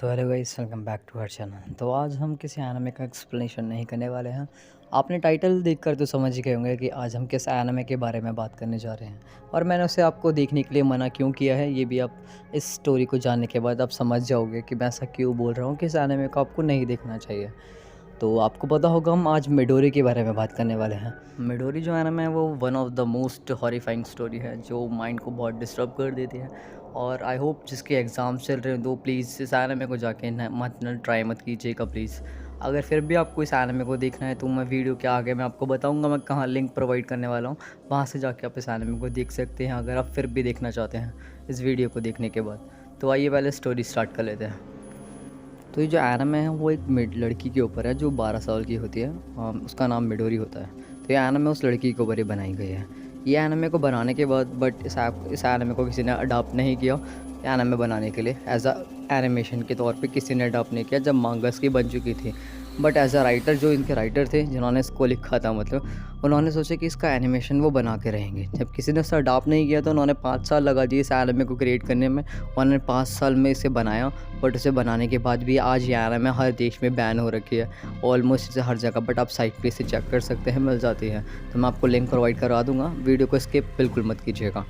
तो hello guys, welcome back to our channel. तो आज हम किसी एनिमे का एक्सप्लेनेशन नहीं करने वाले हैं। आपने टाइटल देखकर तो समझ ही गए होंगे कि आज हम किस एनिमे के बारे में बात करने जा रहे हैं, और मैंने उसे आपको देखने के लिए मना क्यों किया है ये भी आप इस स्टोरी को जानने के बाद आप समझ जाओगे कि मैं ऐसा क्यों बोल रहा हूँ कि इस एनिमे को आपको नहीं देखना चाहिए। तो आपको पता होगा हम आज मिडोरी के बारे में बात करने वाले हैं। मिडोरी जो एनिमे है वो one of the most horrifying story है जो माइंड को बहुत डिस्टर्ब कर देती है। और आई होप जिसके एग्ज़ाम्स चल रहे हैं तो प्लीज़ इस एनिमे को जाके मत ट्राई मत कीजिएगा प्लीज़। अगर फिर भी आपको इस एनिमे को देखना है तो मैं वीडियो के आगे मैं आपको बताऊंगा मैं कहाँ लिंक प्रोवाइड करने वाला हूँ, वहाँ से जाके आप इस एनिमे को देख सकते हैं अगर आप फिर भी देखना चाहते हैं इस वीडियो को देखने के बाद। तो आइए पहले स्टोरी स्टार्ट कर लेते हैं। तो ये जो एनिमे है वो एक लड़की के ऊपर है जो 12 साल की होती है। उसका नाम मिडोरी होता है। तो ये एनिमे उस लड़की के ऊपर ही बनाई गई है। ये एनिमे को बनाने के बाद बट इस एनिमे को किसी ने अडॉप्ट नहीं किया एनिमे बनाने के लिए। एज अ एनिमेशन के तौर पे किसी ने अडॉप्ट नहीं किया जब मांगस की बन चुकी थी। बट एज अ राइटर जो इनके राइटर थे जिन्होंने इसको लिखा था, मतलब उन्होंने सोचा कि इसका एनिमेशन वो बना के रहेंगे। जब किसी ने उसे अडॉप्ट नहीं किया तो उन्होंने 5 साल लगा दिए इस एनिमे को क्रिएट करने में। उन्होंने 5 साल में इसे बनाया, बट उसे बनाने के बाद भी आज ये एनिमे हर देश में बैन हो रखी है, ऑलमोस्ट इसे हर जगह। बट आप साइट पे इसे चेक कर सकते हैं, मिल जाती है। तो मैं आपको लिंक प्रोवाइड करवा दूँगा, वीडियो को स्किप बिल्कुल मत कीजिएगा।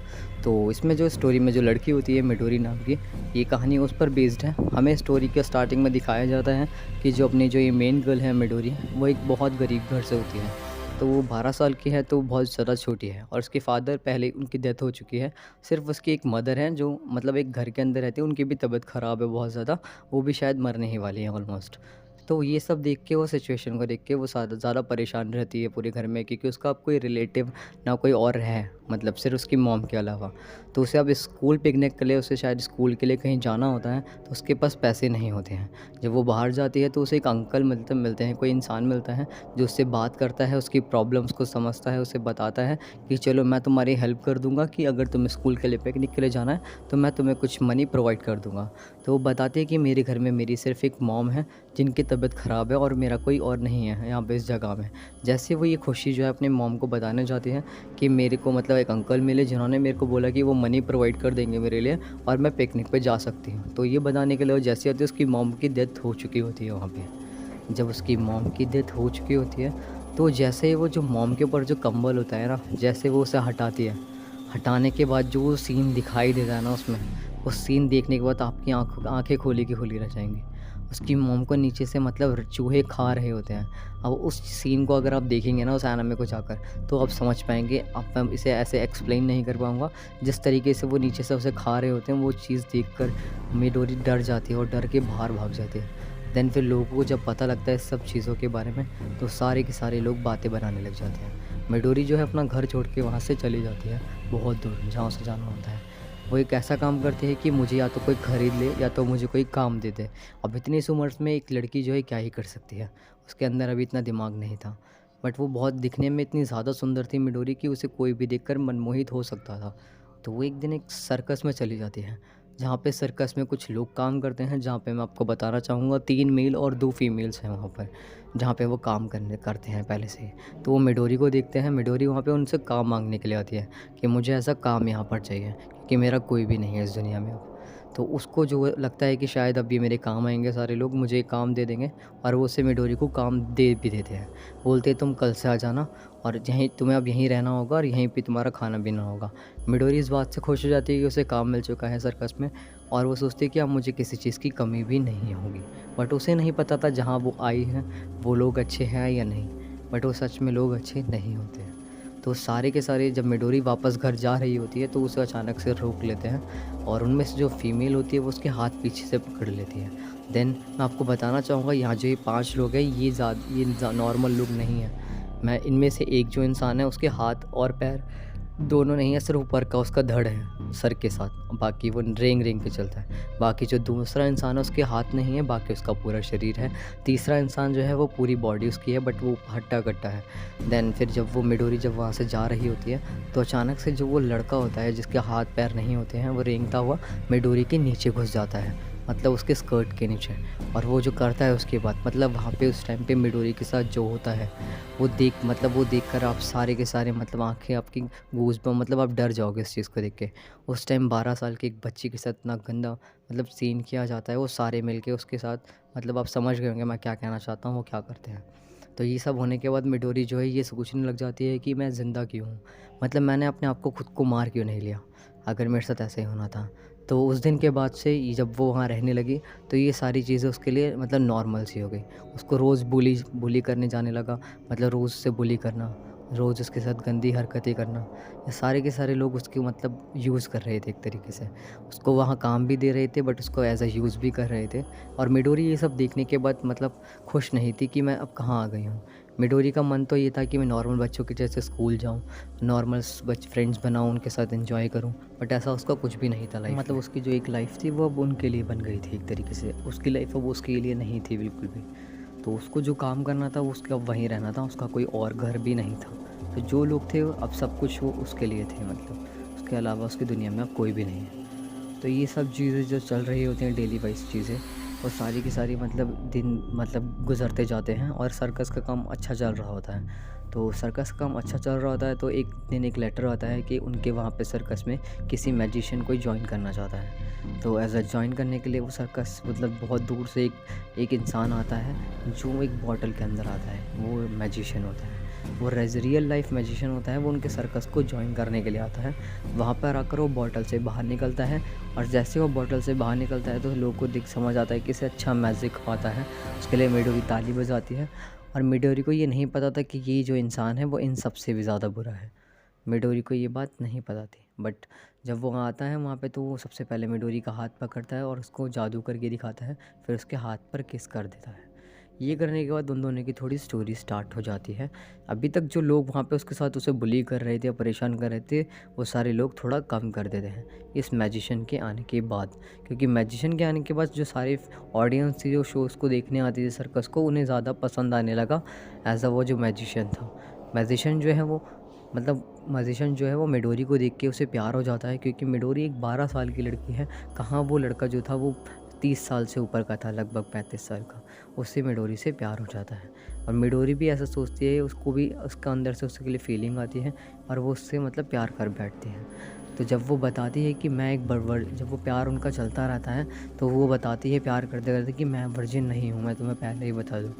तो इसमें जो स्टोरी में जो लड़की होती है मिडोरी नाम की, ये कहानी उस पर बेस्ड है। हमें स्टोरी के स्टार्टिंग में दिखाया जाता है कि जो अपनी जो ये मेन गर्ल है मिडोरी, वो एक बहुत गरीब घर से होती है। तो वो 12 साल की है तो बहुत ज़्यादा छोटी है, और उसके फादर पहले उनकी डेथ हो चुकी है। सिर्फ उसकी एक मदर है जो मतलब एक घर के अंदर रहती है, उनकी भी तबीयत ख़राब है बहुत ज़्यादा, वो भी शायद मरने ही वाली है ऑलमोस्ट। तो ये सब देख के, वो सिचुएशन को देख के वो ज़्यादा परेशान रहती है पूरे घर में, क्योंकि उसका अब कोई रिलेटिव ना कोई और है, मतलब सिर्फ उसकी मॉम के अलावा। तो उसे अब स्कूल पिकनिक के लिए, उसे शायद स्कूल के लिए कहीं जाना होता है, तो उसके पास पैसे नहीं होते हैं। जब वो बाहर जाती है तो उसे एक अंकल मिलते हैं, कोई इंसान मिलता है जो उससे बात करता है, उसकी प्रॉब्लम्स को समझता है, उसे बताता है कि चलो मैं तुम्हारी हेल्प कर दूंगा, कि अगर तुम्हें स्कूल के लिए पिकनिक के लिए जाना है तो मैं तुम्हें कुछ मनी प्रोवाइड कर दूंगा। तो वो बताते हैं कि मेरे घर में मेरी सिर्फ एक मॉम है जिनकी तबीयत ख़राब है, और मेरा कोई और नहीं है यहाँ पे इस जगह में। जैसे वो ये खुशी जो है अपने मॉम को बताने जाती है कि मेरे को मतलब एक अंकल मिले जिन्होंने मेरे को बोला कि वो मनी प्रोवाइड कर देंगे मेरे लिए और मैं पिकनिक पे जा सकती हूँ। तो ये बताने के लिए वो जैसे आती है, उसकी मॉम की डेथ हो चुकी होती है वहाँ पे। जब उसकी मॉम की डेथ हो चुकी होती है तो जैसे ही वो जो मॉम के ऊपर जो कंबल होता है ना, जैसे वो उसे हटाती है, हटाने के बाद जो वो सीन दिखाई देता है ना उसमें, उस सीन देखने के बाद आपकी आँखें खोली की खोली रह जाएंगी। उसकी मोम को नीचे से मतलब चूहे खा रहे होते हैं। अब उस सीन को अगर आप देखेंगे ना उस एनिमे को जाकर, तो आप समझ पाएंगे। अब मैं इसे ऐसे एक्सप्लेन नहीं कर पाऊँगा। जिस तरीके से वो नीचे से उसे खा रहे होते हैं, वो चीज़ देखकर मिडोरी डर जाती है और डर के बाहर भाग जाती है। देन फिर लोगों को जब पता लगता है इस सब चीज़ों के बारे में, तो सारे के सारे लोग बातें बनाने लग जाते हैं। मिडोरी जो है अपना घर छोड़ के वहाँ से चली जाती है बहुत दूर, जहाँ उसे जाना होता है। वो एक ऐसा काम करती है कि मुझे या तो कोई ख़रीद ले या तो मुझे कोई काम दे दे। अब इतनी सी उम्र में एक लड़की जो है क्या ही कर सकती है, उसके अंदर अभी इतना दिमाग नहीं था। बट वो बहुत दिखने में इतनी ज़्यादा सुंदर थी मिडोरी, कि उसे कोई भी देखकर मनमोहित हो सकता था। तो वो एक दिन एक सर्कस में चली जाती है, जहाँ पे सर्कस में कुछ लोग काम करते हैं, जहाँ पे मैं आपको बताना चाहूँगा 3 मेल और 2 फीमेल्स हैं वहाँ पर, जहाँ पे वो काम करते हैं पहले से ही। तो वो मिडोरी को देखते हैं, मिडोरी वहाँ पे उनसे काम मांगने के लिए आती है कि मुझे ऐसा काम यहाँ पर चाहिए, क्योंकि मेरा कोई भी नहीं है इस दुनिया में अब। तो उसको जो लगता है कि शायद अब ये मेरे काम आएंगे, सारे लोग मुझे काम दे देंगे, और वो उसे मिडोरी को काम दे भी देते हैं। बोलते हैं तुम कल से आ जाना, और यहीं तुम्हें अब यहीं रहना होगा, और यहीं पे तुम्हारा खाना पीना होगा। मिडोरी इस बात से खुश हो जाती है कि उसे काम मिल चुका है सर्कस में, और वो सोचती है कि अब मुझे किसी चीज़ की कमी भी नहीं होगी। बट उसे नहीं पता था जहाँ वो आई है वो लोग अच्छे हैं या नहीं, बट वो सच में लोग अच्छे नहीं होते हैं। तो सारे के सारे जब मिडोरी वापस घर जा रही होती है तो उसे अचानक से रोक लेते हैं, और उनमें से जो फीमेल होती है वो उसके हाथ पीछे से पकड़ लेती है। देन मैं आपको बताना चाहूँगा, यहाँ जो ये 5 लोग हैं ये नॉर्मल लोग नहीं हैं। मैं इनमें से एक जो इंसान है उसके हाथ और पैर दोनों नहीं है, सिर्फ ऊपर का उसका धड़ है सर के साथ, बाकी वो रेंग के चलता है। बाकी जो दूसरा इंसान है उसके हाथ नहीं है, बाकी उसका पूरा शरीर है। तीसरा इंसान जो है वो पूरी बॉडी उसकी है, बट वो हट्टा कट्टा है। देन फिर जब वो मिडोरी जब वहाँ से जा रही होती है, तो अचानक से जो वो लड़का होता है जिसके हाथ पैर नहीं होते हैं, वो रेंगता हुआ मिडोरी के नीचे घुस जाता है। मतलब उसके स्कर्ट के नीचे। और वो जो करता है उसके बाद मतलब वहाँ पे उस टाइम पे मिडोरी के साथ जो होता है वो देख कर आप सारे के सारे मतलब आँखें आपकी गूज़बम्प मतलब आप डर जाओगे उस चीज़ को देख के। उस टाइम 12 साल की एक बच्ची के साथ इतना गंदा मतलब सीन किया जाता है, वो सारे मिल के उसके साथ मतलब आप समझ गए होंगे मैं क्या कहना चाहता हूँ, वो क्या करते हैं। तो ये सब होने के बाद मिडोरी जो है ये सोचने लग जाती है कि मैं ज़िंदा क्यों हूँ? मतलब मैंने अपने आप को खुद को मार क्यों नहीं लिया, अगर मेरे साथ ऐसा ही होना था। तो उस दिन के बाद से ये जब वो वहाँ रहने लगी तो ये सारी चीज़ें उसके लिए मतलब नॉर्मल सी हो गई। उसको रोज़ बुली करने जाने लगा, मतलब रोज़ उसे बुली करना, रोज़ उसके साथ गंदी हरकतें करना। ये सारे के सारे लोग उसकी मतलब यूज़ कर रहे थे एक तरीके से। उसको वहाँ काम भी दे रहे थे बट उसको एज़ अ यूज़ भी कर रहे थे। और मिडोरी ये सब देखने के बाद मतलब खुश नहीं थी कि मैं अब कहाँ आ गई हूँ। मिडोरी का मन तो ये था कि मैं नॉर्मल बच्चों के जैसे स्कूल जाऊँ, नॉर्मल फ्रेंड्स बनाऊँ, उनके साथ एंजॉय करूँ, बट ऐसा उसका कुछ भी नहीं था लाइफ मतलब उसकी जो एक लाइफ थी वो अब उनके लिए बन गई थी एक तरीके से। उसकी लाइफ अब उसके लिए नहीं थी बिल्कुल भी। तो उसको जो काम करना था वो उसका अब वहीं रहना था, उसका कोई और घर भी नहीं था। तो जो लोग थे अब सब कुछ वो उसके लिए थे, मतलब उसके अलावा उसकी दुनिया में अब कोई भी नहीं है। तो ये सब चीज़ें जो चल रही होती हैं डेली वाइज़ चीज़ें, वो सारी की सारी मतलब दिन मतलब गुज़रते जाते हैं और सर्कस का काम अच्छा चल रहा होता है। तो सर्कस का काम अच्छा चल रहा होता है तो एक दिन एक लेटर आता है कि उनके वहाँ पे सर्कस में किसी मैजिशियन को जॉइन करना चाहता है। तो एज़ अ जॉइन करने के लिए वो सर्कस मतलब बहुत दूर से एक इंसान आता है जो एक बॉटल के अंदर आता है, वो मैजिशियन होता है। वो रियल लाइफ मैजिशियन होता है, वो उनके सर्कस को जॉइन करने के लिए आता है। वहाँ पर आकर वो बॉटल से बाहर निकलता है और जैसे वो बॉटल से बाहर निकलता है तो लोगों को दिख समझ आता है कि इसे अच्छा मैजिक आता है। उसके लिए मिडोरी ताली बजाती है और मिडोरी को ये नहीं पता था कि ये जो इंसान है वो इन सब से भी ज़्यादा बुरा है। मिडोरी को ये बात नहीं पता थी, बट जब वो वहाँ आता है वहाँ पे तो वो सबसे पहले मिडोरी का हाथ पकड़ता है और उसको जादू करके दिखाता है, फिर उसके हाथ पर किस कर देता है। ये करने के बाद उन दोनों की थोड़ी स्टोरी स्टार्ट हो जाती है। अभी तक जो लोग वहाँ पे उसके साथ उसे बुली कर रहे थे या परेशान कर रहे थे, वो सारे लोग थोड़ा कम कर देते हैं इस मैजिशियन के आने के बाद। क्योंकि मैजिशियन के आने के बाद जो सारे ऑडियंस थी जो शोज़ को देखने आती थी सर्कस को, उन्हें ज़्यादा पसंद आने लगा एज़ अ वो जो मैजिशियन था। मैजिशियन जो है वो मतलब मैजिशियन जो है वो मिडोरी को देख के उसे प्यार हो जाता है, क्योंकि मिडोरी एक 12 साल की लड़की है। कहाँ वो लड़का जो था वो 30 साल से ऊपर का था, लगभग 35 साल का। उससे मिडोरी से प्यार हो जाता है और मिडोरी भी ऐसा सोचती है, उसको भी उसका अंदर से उसके लिए फीलिंग आती है और वो उससे मतलब प्यार कर बैठती है। तो जब वो बताती है कि मैं एक जब वो प्यार उनका चलता रहता है तो वो बताती है प्यार करते करते कि मैं वर्जिन नहीं हूँ, मैं तुम्हें पहले ही बता दूँ।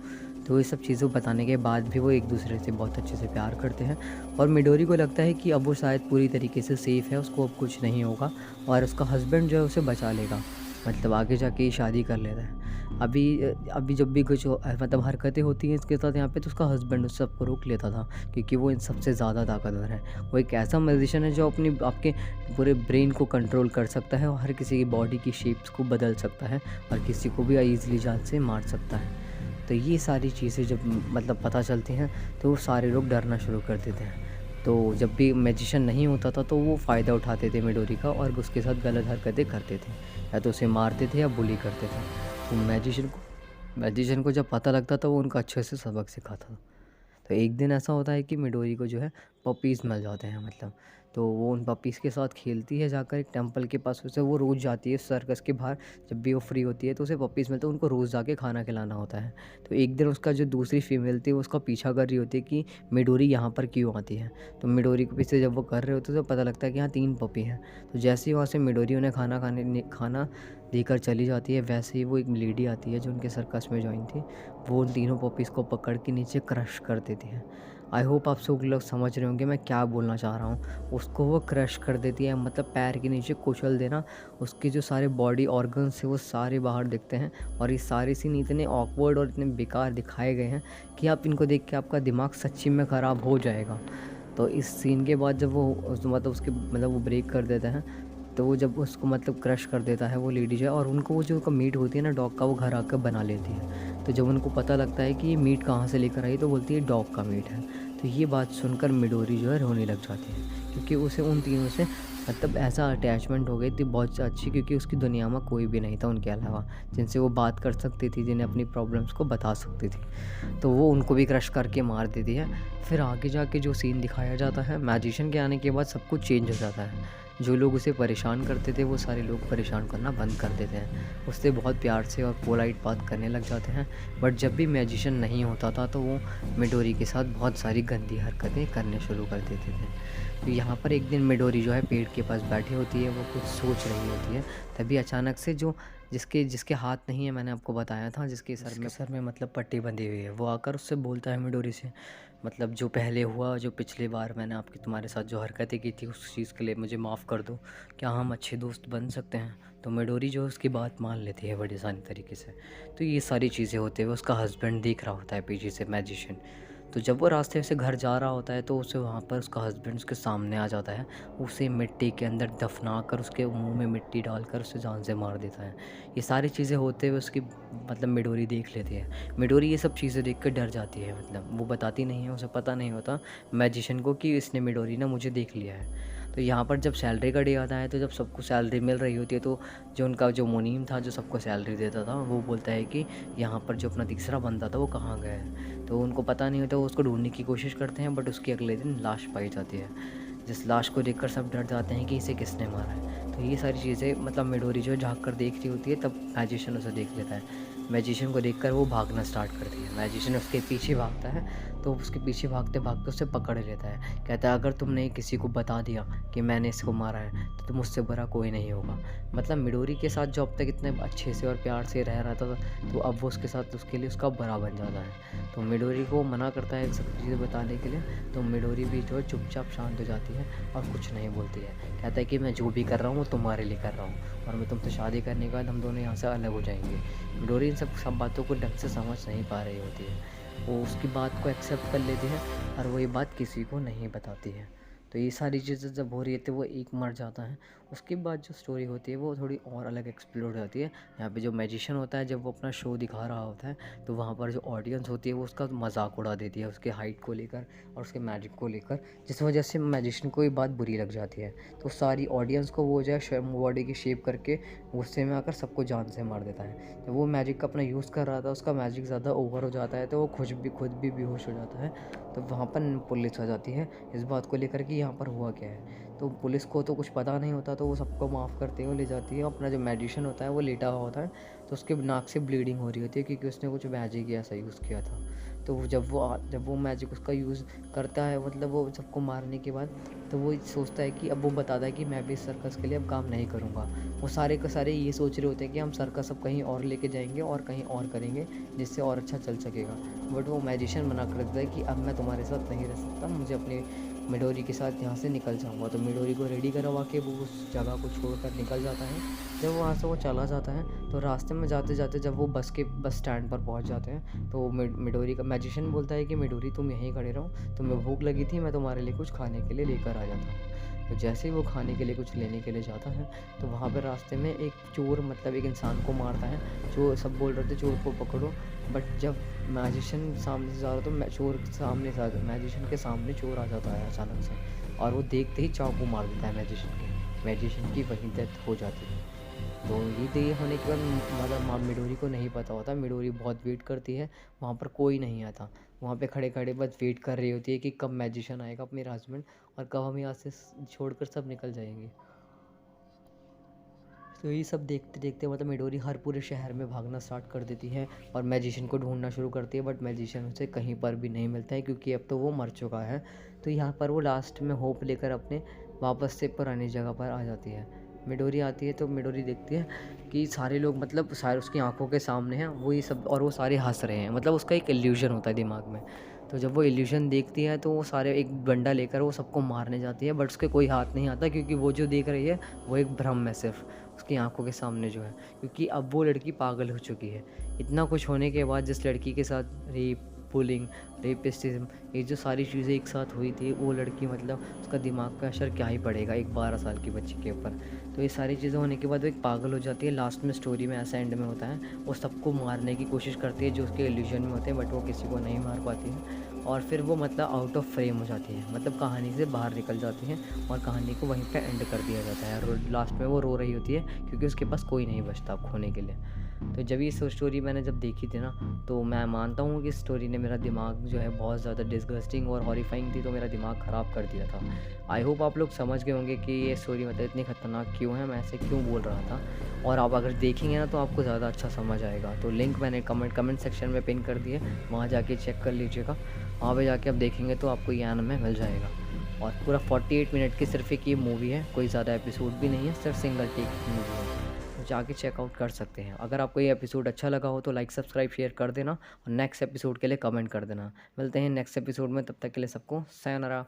तो ये सब चीज़ों को बताने के बाद भी वो एक दूसरे से बहुत अच्छे से प्यार करते हैं और मिडोरी को लगता है कि अब वो शायद पूरी तरीके से सेफ़ है, उसको अब कुछ नहीं होगा और उसका हस्बैंड जो है उसे बचा लेगा, मतलब आगे जाके ये शादी कर लेता है। अभी जब भी कुछ मतलब हरकतें होती हैं इसके साथ यहाँ पे, तो उसका हस्बैंड उस सबको रोक लेता था, क्योंकि वो इन सबसे ज़्यादा ताकतवर है। वो एक ऐसा मैजिशियन है जो अपनी आपके पूरे ब्रेन को कंट्रोल कर सकता है और हर किसी की बॉडी की शेप्स को बदल सकता है और किसी को भी ईज़िली जान से मार सकता है। तो ये सारी चीज़ें जब मतलब पता चलती हैं तो वो सारे लोग डरना शुरू कर देते हैं। तो जब भी मैजिशियन नहीं होता था तो वो फ़ायदा उठाते थे मिडोरी का और उसके साथ गलत हरकतें करते थे, या तो उसे मारते थे या बुली करते थे। तो मैजिशियन को जब पता लगता था वो उनको अच्छे से सबक सिखाता था। तो एक दिन ऐसा होता है कि मिडोरी को जो है पपीज़ मिल जाते हैं, मतलब तो वो उन पपीज़ के साथ खेलती है जाकर एक टेंपल के पास। उसे वो रोज़ जाती है सर्कस के बाहर, जब भी वो फ्री होती है तो उसे पपीज़ मिलते हैं, उनको रोज़ जाके खाना खिलाना होता है। तो एक दिन उसका जो दूसरी फीमेल थी वो उसका पीछा कर रही होती है कि मिडोरी यहाँ पर क्यों आती है। तो मिडोरी के पीछे जब वो कर रहे होते हैं तो पता लगता है कि यहाँ 3 पपी हैं। तो जैसे ही वहाँ से मिडोरी उन्हें खाना देकर चली जाती है, वैसे ही वो एक लेडी आती है जो उनके सर्कस में जॉइन थी। वो उन तीनों पपीज़ को पकड़ के नीचे क्रश कर देती है। आई होप आप सब लोग समझ रहे होंगे मैं क्या बोलना चाह रहा हूँ। उसको वो क्रश कर देती है, मतलब पैर के नीचे कुचल देना। उसके जो सारे बॉडी ऑर्गन्स हैं वो सारे बाहर दिखते हैं और ये सारे सीन इतने ऑकवर्ड और इतने बेकार दिखाए गए हैं कि आप इनको देख के आपका दिमाग सच्ची में ख़राब हो जाएगा। तो इस सीन के बाद जब वो वो ब्रेक कर देता है, तो वो जब उसको मतलब क्रश कर देता है वो लेडी जो है, और उनको वो जो उनका मीट होती है ना डॉग का, वो घर आकर बना लेती है। तो जब उनको पता लगता है कि ये मीट कहाँ से लेकर आई, तो बोलती है डॉग का मीट है। तो ये बात सुनकर मिडोरी जो है रोने लग जाती है, क्योंकि उसे उन तीनों से मतलब ऐसा अटैचमेंट हो गई थी बहुत अच्छी, क्योंकि उसकी दुनिया में कोई भी नहीं था उनके अलावा जिनसे वो बात कर सकती थी, जिन्हें अपनी प्रॉब्लम्स को बता सकती थी। तो वो उनको भी क्रश करके मार देती है। फिर आगे जाके जो सीन दिखाया जाता है, मैजिशियन के आने के बाद सब कुछ चेंज हो जाता है। जो लोग उसे परेशान करते थे वो सारे लोग परेशान करना बंद कर देते हैं, उससे बहुत प्यार से और पोलाइट बात करने लग जाते हैं। बट जब भी मैजिशियन नहीं होता था तो वो मिडोरी के साथ बहुत सारी गंदी हरकतें करने शुरू कर देते थे। तो यहाँ पर एक दिन मिडोरी जो है पेड़ के पास बैठी होती है, वो कुछ सोच रही होती है। तभी अचानक से जो जिसके जिसके हाथ नहीं है, मैंने आपको बताया था, जिसके सर में मतलब पट्टी बंधी हुई है, वो आकर उससे बोलता है मिडोरी से, मतलब जो पहले हुआ, जो पिछली बार मैंने आपकी तुम्हारे साथ जो हरकतें की थी उस चीज़ के लिए मुझे माफ़ कर दो, क्या हम अच्छे दोस्त बन सकते हैं? तो मिडोरी जो है उसकी बात मान लेती है बड़ी आसानी तरीके से। तो ये सारी चीज़ें होते हुए उसका हस्बैंड देख रहा होता है पीछे से, मैजिशियन। तो जब वो रास्ते से घर जा रहा होता है तो उसे वहाँ पर उसका हस्बैंड उसके सामने आ जाता है, उसे मिट्टी के अंदर दफना कर उसके मुंह में मिट्टी डालकर उसे जान से मार देता है। ये सारी चीज़ें होते हुए उसकी मतलब मिडोरी देख लेती है। मिडोरी ये सब चीज़ें देख कर डर जाती है, मतलब वो बताती नहीं है, उसे पता नहीं होता मैजिशियन को कि इसने मिडोरी ने मुझे देख लिया है। तो यहाँ पर जब सैलरी का डे आता है, तो जब सबको सैलरी मिल रही होती है, तो जो उनका जो मुनीम था जो सबको सैलरी देता था, वो बोलता है कि यहाँ पर जो अपना तीसरा बंदा था वो कहाँ गया है। तो उनको पता नहीं होता, वो उसको ढूंढने की कोशिश करते हैं, बट उसकी अगले दिन लाश पाई जाती है, जिस लाश को देखकर सब डर जाते हैं कि इसे किसने मारा है। तो ये सारी चीज़ें मतलब मिडोरी जो झाँक कर देख रही होती है, तब मैजिशियन उसे देख लेता है। मैजिशियन को देखकर वो भागना स्टार्ट करती है, मैजिशियन उसके पीछे भागता है, तो उसके पीछे भागते भागते उसे पकड़ लेता है। कहता है अगर तुमने किसी को बता दिया कि मैंने इसको मारा है तो तुम मुझसे बुरा कोई नहीं होगा। मतलब मिडोरी के साथ जो अब तक इतने अच्छे से और प्यार से रह रहा था, तो अब वो उसके साथ उसके लिए उसका बुरा बन जाता है। तो मिडोरी को मना करता है सब चीज़ें बताने के लिए, तो मिडोरी भी जो है चुपचाप शांत हो जाती है और कुछ नहीं बोलती है। कहता है कि मैं जो भी कर रहा हूँ वो तुम्हारे लिए कर रहा हूँ, और मैं तुमसे शादी करने के बाद हम दोनों यहाँ से अलग हो जाएंगे। मिडोरी इन सब बातों को ढंग से समझ नहीं पा रही होती है, वो उसकी बात को एक्सेप्ट कर लेती है और वो ये बात किसी को नहीं बताती है। तो ये सारी चीज़ें जब हो रही है तो वो एक मर जाता है। उसके बाद जो स्टोरी होती है वो थोड़ी और अलग एक्सप्लोर होती है। यहाँ पे जो मैजिशियन होता है, जब वो अपना शो दिखा रहा होता है, तो वहाँ पर जो ऑडियंस होती है वो उसका मजाक उड़ा देती है उसके हाइट को लेकर और उसके मैजिक को लेकर, जिस वजह से मैजिशियन को ये बात बुरी लग जाती है। तो सारी ऑडियंस को वो जो है बॉडी की शेप करके गुस्से में आकर सबको जान से मार देता है। जब वो मैजिक का अपना यूज़ कर रहा था, उसका मैजिक ज़्यादा ओवर हो जाता है, तो वो खुद भी बेहोश हो जाता है। तो वहाँ पर पुलिस आ जाती है इस बात को लेकर कि यहाँ पर हुआ क्या है। तो पुलिस को तो कुछ पता नहीं होता, तो वो सबको माफ़ करते हुए ले जाती है। अपना जो मैजिशियन होता है वो लेटा हुआ होता है, तो उसके नाक से ब्लीडिंग हो रही होती है क्योंकि उसने कुछ मैजिक ऐसा यूज़ किया था। तो जब वो मैजिक उसका यूज़ करता है, मतलब वो सबको मारने के बाद, तो वो सोचता है कि अब वो बताता है कि मैं भी इस सर्कस के लिए अब काम नहीं करूँगा। वो सारे के सारे ये सोच रहे होते हैं कि हम सर्कस अब कहीं और लेके जाएंगे और कहीं और करेंगे जिससे और अच्छा चल सकेगा। बट वो मैजिशियन मना कर देता है कि अब मैं तुम्हारे साथ नहीं रह सकता, मुझे अपनी मिडोरी के साथ यहाँ से निकल जाऊँगा। तो मिडोरी को रेडी करवा के वो उस जगह को छोड़कर निकल जाता है। जब वहाँ से वो चला जाता है, तो रास्ते में जाते जाते जब वो बस स्टैंड पर पहुँच जाते हैं, तो मिडोरी का मैजिशियन बोलता है कि मिडोरी तुम यहीं खड़े रहो, तुम्हें भूख लगी थी, मैं तुम्हारे लिए कुछ खाने के लिए लेकर आ जाता हूँ। तो जैसे ही वो खाने के लिए कुछ लेने के लिए जाता है, तो वहाँ पर रास्ते में एक चोर मतलब एक इंसान को मारता है। जो सब बोल रहे थे चोर को पकड़ो, बट जब मैजिशियन सामने से जा रहा तो चोर सामने से मैजिशियन के सामने चोर आ जाता है अचानक से, और वो देखते ही चाकू मार देता है मैजिशियन की वहीं डेथ हो जाती है। तो ये होने के बाद मतलब मिडोरी को नहीं पता होता, मिडोरी बहुत वेट करती है, वहाँ पर कोई नहीं आता। वहाँ पे खड़े खड़े बस वेट कर रही होती है कि कब मैजिशियन आएगा मेरा हस्बैंड, और कब हम यहाँ से छोड़कर सब निकल जाएंगे। तो ये सब देखते देखते मतलब मिडोरी हर पूरे शहर में भागना स्टार्ट कर देती है और मैजिशियन को ढूंढना शुरू करती है, बट मैजिशियन उसे कहीं पर भी नहीं मिलता है क्योंकि अब तो वो मर चुका है। तो यहाँ पर वो लास्ट में होप लेकर अपने वापस से पुरानी जगह पर आ जाती है। मिडोरी आती है तो मिडोरी देखती है कि सारे लोग मतलब सारे उसकी आंखों के सामने हैं, वो ये सब, और वो सारे हंस रहे हैं, मतलब उसका एक इल्यूजन होता है दिमाग में। तो जब वो इल्यूजन देखती है तो वो सारे एक डंडा लेकर वो सबको मारने जाती है, बट उसके कोई हाथ नहीं आता क्योंकि वो जो देख रही है वो एक भ्रम है सिर्फ उसकी आंखों के सामने जो है, क्योंकि अब वो लड़की पागल हो चुकी है। इतना कुछ होने के बाद जिस लड़की के साथ रेप, बुलिंग, रेपिस्टिज्म, ये जो सारी चीज़ें एक साथ हुई थी, वो लड़की मतलब उसका दिमाग का असर क्या ही पड़ेगा एक 12 साल की बच्ची के ऊपर। तो ये सारी चीज़ें होने के बाद वो एक पागल हो जाती है। लास्ट में स्टोरी में ऐसा एंड में होता है, वो सबको मारने की कोशिश करती है जो उसके इल्यूजन में होते हैं, बट वो किसी को नहीं मार पाती है, और फिर वो मतलब आउट ऑफ फ्रेम हो जाती है, मतलब कहानी से बाहर निकल जाती है और कहानी को वहीं पे एंड कर दिया जाता है। और लास्ट में वो रो रही होती है क्योंकि उसके पास कोई नहीं बचता खोने के लिए। तो जब ये स्टोरी मैंने जब देखी थी ना, तो मैं मानता हूँ कि इस स्टोरी ने मेरा दिमाग जो है बहुत ज़्यादा डिसगस्टिंग और हॉरिफाइंग थी, तो मेरा दिमाग ख़राब कर दिया था। आई होप आप लोग समझ गए होंगे कि ये स्टोरी मतलब इतनी ख़तरनाक क्यों है, मैं ऐसे क्यों बोल रहा था, और आप अगर देखेंगे ना तो आपको ज़्यादा अच्छा समझ आएगा। तो लिंक मैंने कमेंट सेक्शन में पिन कर दिए, वहाँ जाके चेक कर लीजिएगा। वहाँ पे जाके आप देखेंगे तो आपको ये एनिमे मिल जाएगा। और पूरा 48 मिनट की सिर्फ एक ये मूवी है, कोई ज़्यादा एपिसोड भी नहीं है, सिर्फ सिंगल टेक की मूवी है, तो जाके चेकआउट कर सकते हैं। अगर आपको ये एपिसोड अच्छा लगा हो तो लाइक सब्सक्राइब शेयर कर देना, और नेक्स्ट एपिसोड के लिए कमेंट कर देना। मिलते हैं नेक्स्ट एपिसोड में, तब तक के लिए सबको sayonara।